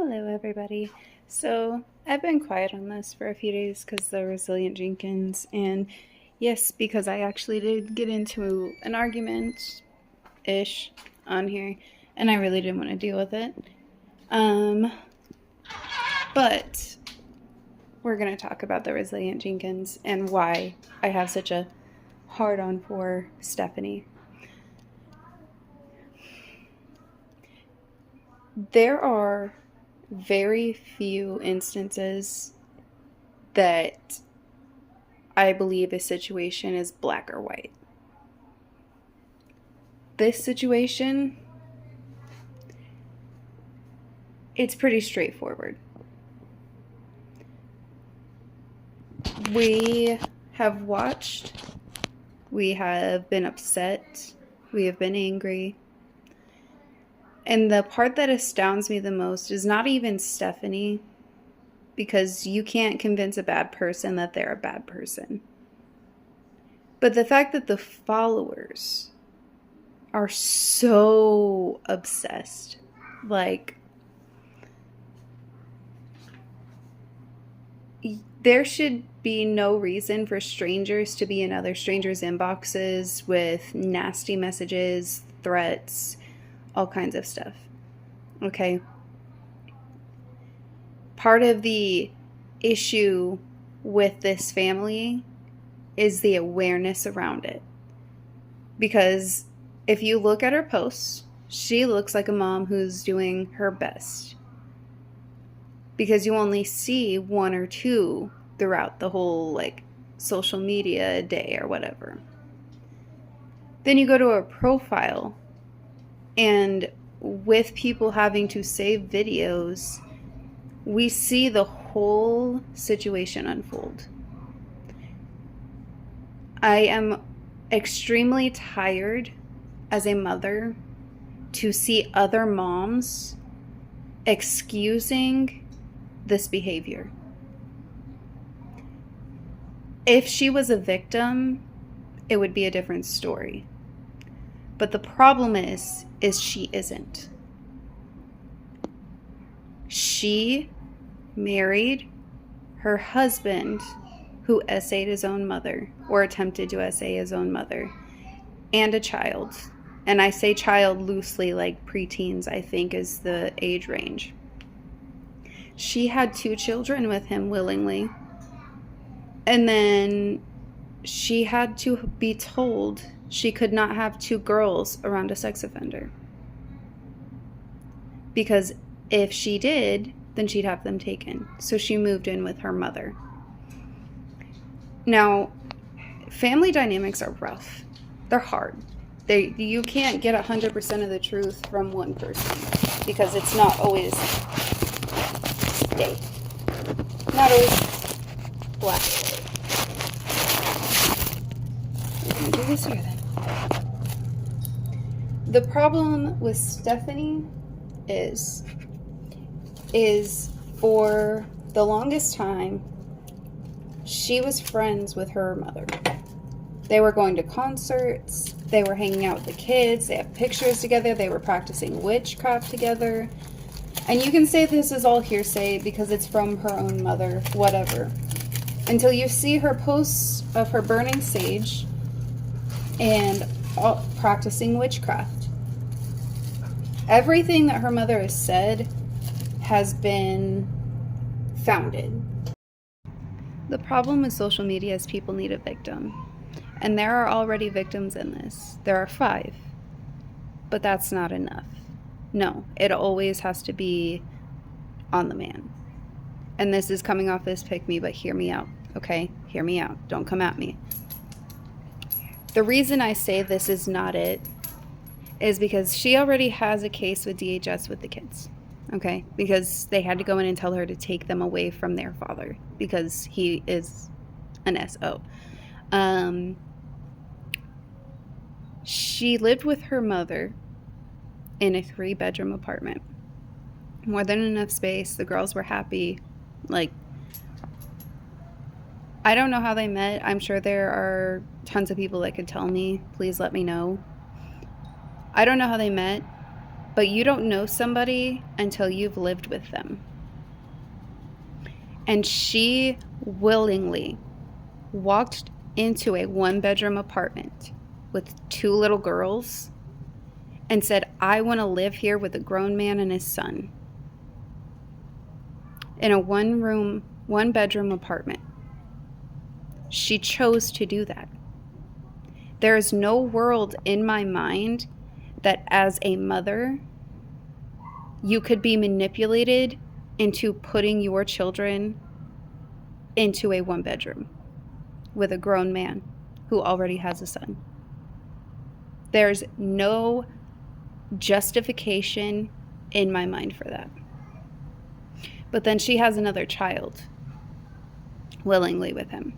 Hello, everybody. So, I've been quiet on this for a few days because the Resilient Jenkins, and yes, because I actually did get into an argument ish on here, and I really didn't want to deal with it. But we're going to talk about the Resilient Jenkins and why I have such a hard on for Stephanie. There are very few instances that I believe a situation is black or white. This situation, it's pretty straightforward. We have watched, we have been upset, we have been angry. And the part that astounds me the most is not even Stephanie, because you can't convince a bad person that they're a bad person. But the fact that the followers are so obsessed. Like, there should be no reason for strangers to be in other strangers' inboxes with nasty messages, threats, all kinds of stuff. Okay? Part of the issue with this family is the awareness around it. Because if you look at her posts, she looks like a mom who's doing her best. Because you only see one or two throughout the whole social media day or whatever. Then you go to her profile, and with people having to save videos, we see the whole situation unfold. I am extremely tired as a mother to see other moms excusing this behavior. If she was a victim, it would be a different story. But the problem is she isn't. She married her husband, who essayed his own mother, or attempted to essay his own mother, and a child. And I say child loosely, like preteens, I think is the age range. She had 2 children with him willingly. And then she had to be told she could not have 2 girls around a sex offender. Because if she did, then she'd have them taken. So she moved in with her mother. Now, family dynamics are rough. They're hard. You can't get 100% of the truth from one person, because it's not always not always black or white. We're gonna do this here then. The problem with Stephanie is for the longest time, she was friends with her mother. They were going to concerts, they were hanging out with the kids, they have pictures together, they were practicing witchcraft together. And you can say this is all hearsay because it's from her own mother, whatever. Until you see her posts of her burning sage and practicing witchcraft. Everything that her mother has said has been founded. The problem with social media is people need a victim. And there are already victims in this. There are 5. But that's not enough. No, it always has to be on the man. And this is coming off as pick me, but hear me out, okay? Hear me out. Don't come at me. The reason I say this is not it is because she already has a case with DHS with the kids, okay? Because they had to go in and tell her to take them away from their father because he is an SO. She lived with her mother in a 3-bedroom apartment. More than enough space. The girls were happy. I don't know how they met. I'm sure there are tons of people that could tell me. Please let me know. I don't know how they met. But you don't know somebody until you've lived with them. And she willingly walked into a 1-bedroom apartment with 2 little girls and said, I want to live here with a grown man and his son. In a 1-bedroom apartment. She chose to do that. There is no world in my mind that as a mother, you could be manipulated into putting your children into a 1-bedroom with a grown man who already has a son. There's no justification in my mind for that. But then she has another child willingly with him.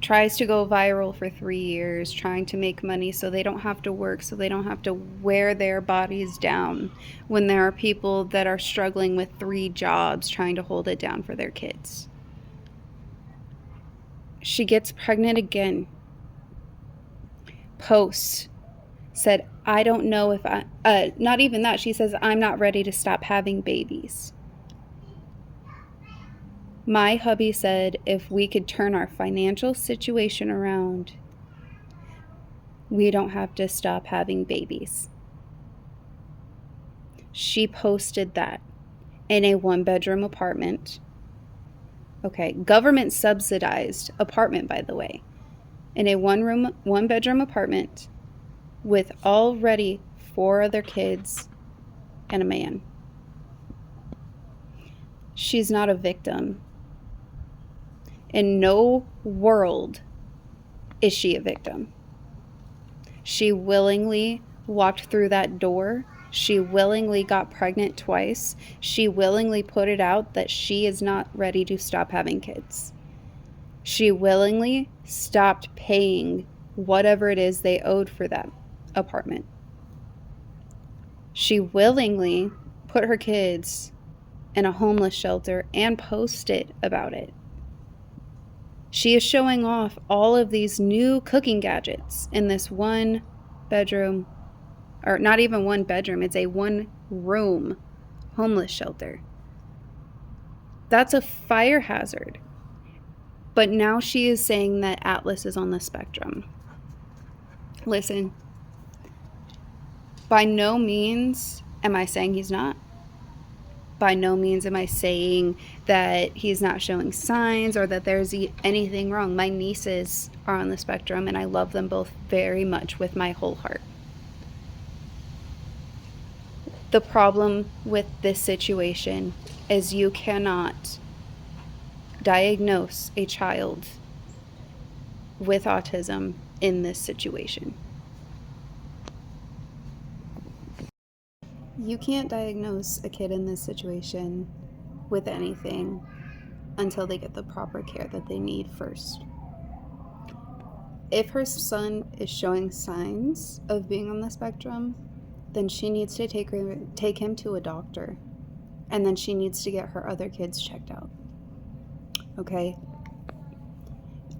Tries to go viral for 3 years, trying to make money so they don't have to work, so they don't have to wear their bodies down when there are people that are struggling with 3 jobs trying to hold it down for their kids. She gets pregnant again. Posts said, I don't know if not even that. She says, I'm not ready to stop having babies. My hubby said if we could turn our financial situation around, we don't have to stop having babies. She posted that in a 1-bedroom apartment. Okay, government subsidized apartment, by the way. In a 1-bedroom apartment with already 4 other kids and a man. She's not a victim. In no world is she a victim. She willingly walked through that door. She willingly got pregnant twice. She willingly put it out that she is not ready to stop having kids. She willingly stopped paying whatever it is they owed for that apartment. She willingly put her kids in a homeless shelter and posted about it. She is showing off all of these new cooking gadgets in this 1-bedroom, or not even 1 bedroom, it's a 1-room homeless shelter. That's a fire hazard. But now she is saying that Atlas is on the spectrum. Listen, by no means am I saying he's not. By no means am I saying that he's not showing signs or that there's anything wrong. My nieces are on the spectrum and I love them both very much with my whole heart. The problem with this situation is you cannot diagnose a child with autism in this situation. You can't diagnose a kid in this situation with anything until they get the proper care that they need first. If her son is showing signs of being on the spectrum, then she needs to take him to a doctor, and then she needs to get her other kids checked out. Okay?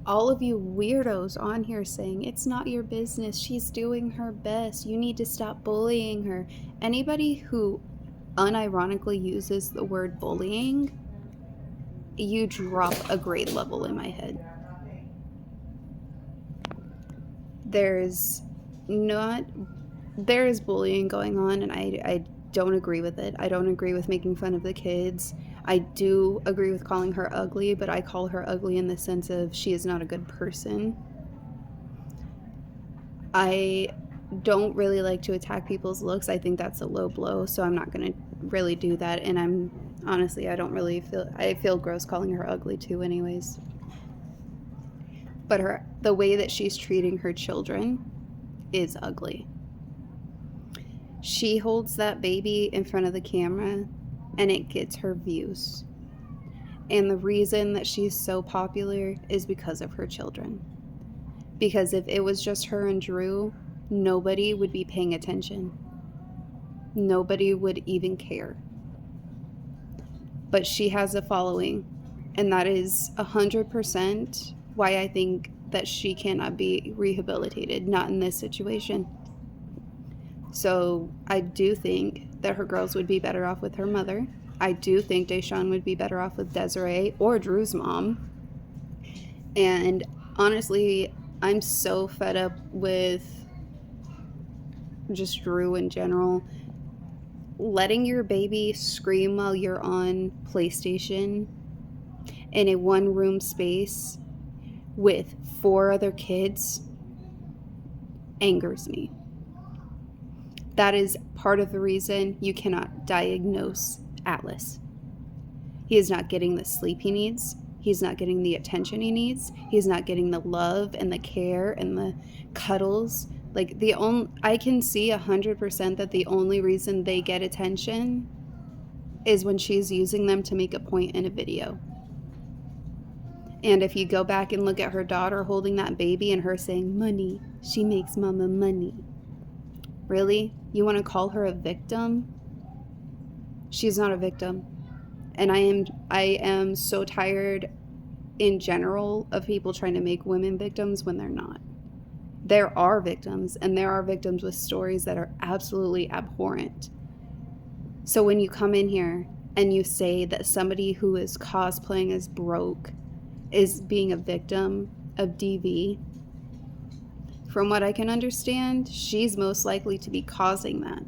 All of you weirdos on here saying, it's not your business, she's doing her best, you need to stop bullying her. Anybody who unironically uses the word bullying, you drop a grade level in my head. There is bullying going on, and I don't agree with it. I don't agree with making fun of the kids. I do agree with calling her ugly, but I call her ugly in the sense of she is not a good person. I don't really like to attack people's looks. I think that's a low blow, so I'm not going to really do that. And I feel gross calling her ugly too anyways. But the way that she's treating her children is ugly. She holds that baby in front of the camera and it gets her views. And the reason that she's so popular is because of her children. Because if it was just her and Drew, nobody would be paying attention. Nobody would even care. But she has a following, and that is 100% why I think that she cannot be rehabilitated, not in this situation. So I do think that her girls would be better off with her mother. I do think Deshaun would be better off with Desiree or Drew's mom. And honestly, I'm so fed up with just Drew in general. Letting your baby scream while you're on PlayStation in a one-room space with 4 other kids angers me. That is part of the reason you cannot diagnose Atlas. He is not getting the sleep he needs. He's not getting the attention he needs. He's not getting the love and the care and the cuddles. Like I can see 100% that the only reason they get attention is when she's using them to make a point in a video. And if you go back and look at her daughter holding that baby and her saying, "Money, she makes mama money." Really? You want to call her a victim? She's not a victim. And I am so tired in general of people trying to make women victims when they're not. There are victims, and there are victims with stories that are absolutely abhorrent. So when you come in here and you say that somebody who is cosplaying as broke is being a victim of DV, from what I can understand, she's most likely to be causing that.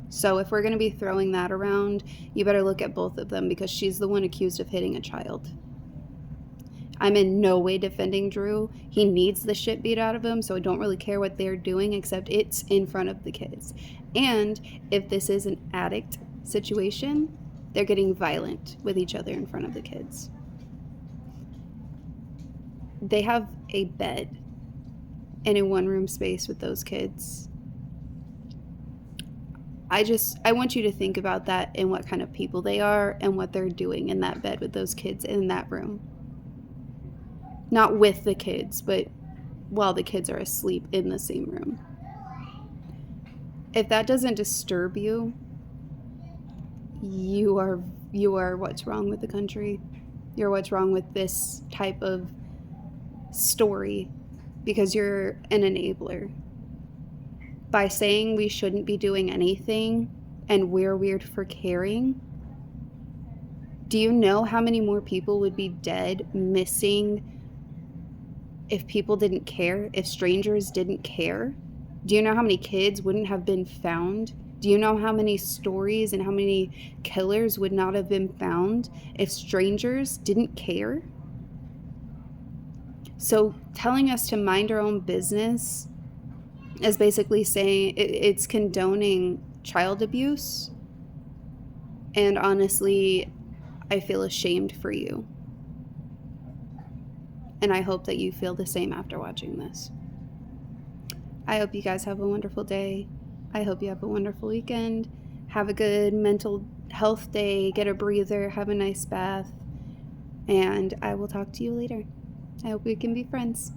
So if we're going to be throwing that around, you better look at both of them, because she's the one accused of hitting a child. I'm in no way defending Drew. He needs the shit beat out of him, so I don't really care what they're doing, except it's in front of the kids. And if this is an addict situation, they're getting violent with each other in front of the kids. They have a bed in a one-room space with those kids. I want you to think about that and what kind of people they are and what they're doing in that bed with those kids in that room. Not with the kids, but while the kids are asleep in the same room. If that doesn't disturb you, you are what's wrong with the country. You're what's wrong with this type of story, because you're an enabler. By saying we shouldn't be doing anything and we're weird for caring, do you know how many more people would be dead, missing, if people didn't care, if strangers didn't care? Do you know how many kids wouldn't have been found? Do you know how many stories and how many killers would not have been found if strangers didn't care? So telling us to mind our own business is basically saying it's condoning child abuse. And honestly, I feel ashamed for you. And I hope that you feel the same after watching this. I hope you guys have a wonderful day. I hope you have a wonderful weekend. Have a good mental health day. Get a breather. Have a nice bath. And I will talk to you later. I hope we can be friends.